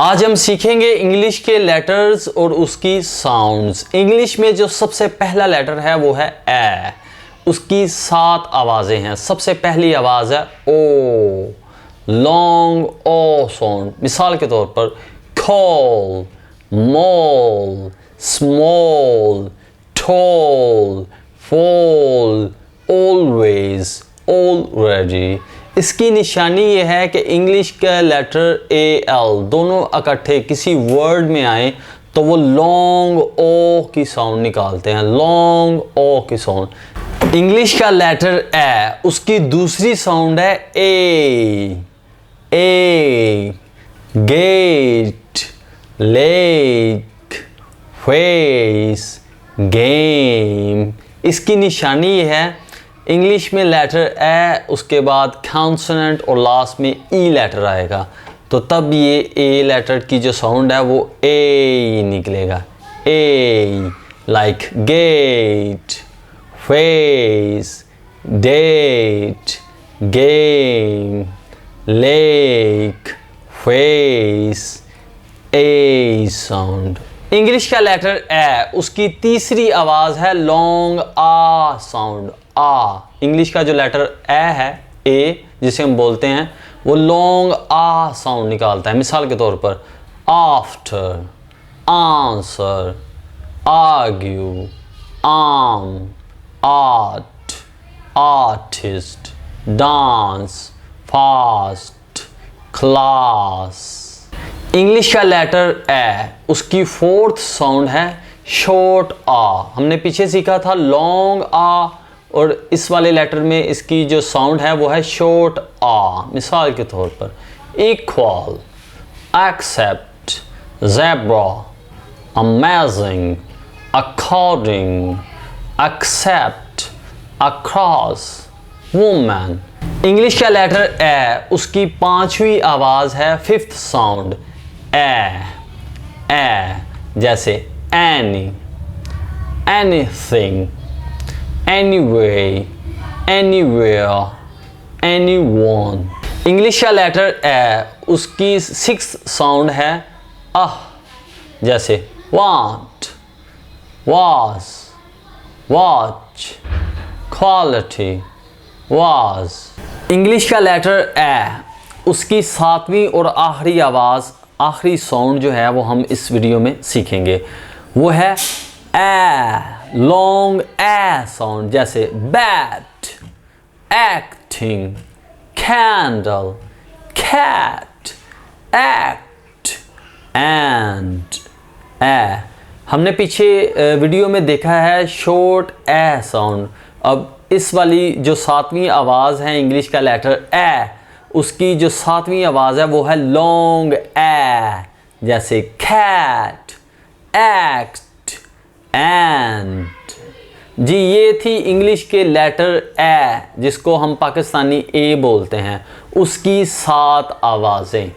आज हम सीखेंगे इंग्लिश के लेटर्स और उसकी साउंड्स। इंग्लिश में जो सबसे पहला लेटर है वो है ए। उसकी 7 आवाज़ें हैं। सबसे पहली आवाज़ है ओ, लॉन्ग ओ साउंड। मिसाल के तौर पर call, mall, small, tall, fall, always, already। इसकी निशानी ये है कि इंग्लिश का लेटर ए एल दोनों इकट्ठे किसी वर्ड में आए तो वो लॉन्ग ओ की साउंड निकालते हैं, लॉन्ग ओ की साउंड। इंग्लिश का लेटर ए, उसकी दूसरी साउंड है ए, गेट, लेक, फेस, गेम। इसकी निशानी ये है, इंग्लिश में लेटर ए, उसके बाद कॉन्सोनेंट और लास्ट में ई लेटर आएगा, तो तब ये ए लेटर की जो साउंड है वो ए निकलेगा। A, like gate, face, date, game, lake, face, A sound. English का लेटर ए, उसकी तीसरी आवाज़ है लॉन्ग आ साउंड। आ, इंग्लिश का जो लेटर ए है, ए जिसे हम बोलते हैं, वो लॉन्ग आ साउंड निकालता है। मिसाल के तौर पर after, answer, argue, arm, art, artist, dance, fast, class. English का लेटर ए, उसकी 4th साउंड है शॉर्ट आ। हमने पीछे सीखा था लॉन्ग आ, और इस वाले लेटर में इसकी जो साउंड है वो है शॉर्ट आ। मिसाल के तौर पर equal, except, zebra, amazing, according, except, across, woman. English का लेटर ए, उसकी 5वीं आवाज़ है 5th साउंड ए, जैसे any, anything, anyway, anywhere, anyone। English का लेटर ए, उसकी 6th साउंड है अह, जैसे want, was, watch, quality, was। English का लेटर ए, उसकी 7वीं और आखिरी आवाज़, आखिरी साउंड जो है वो हम इस वीडियो में सीखेंगे, वो है ए, लॉन्ग ए साउंड, जैसे bat, acting, candle, cat, act, and A. हमने पीछे वीडियो में देखा है शॉर्ट ए साउंड। अब इस वाली जो 7वीं आवाज़ है इंग्लिश का लेटर ए, उसकी जो 7वीं आवाज़ है वो है लॉन्ग ए, जैसे कैट, एक्ट, एंड। जी, ये थी इंग्लिश के लेटर ए, जिसको हम पाकिस्तानी ए बोलते हैं, उसकी 7 आवाज़ें।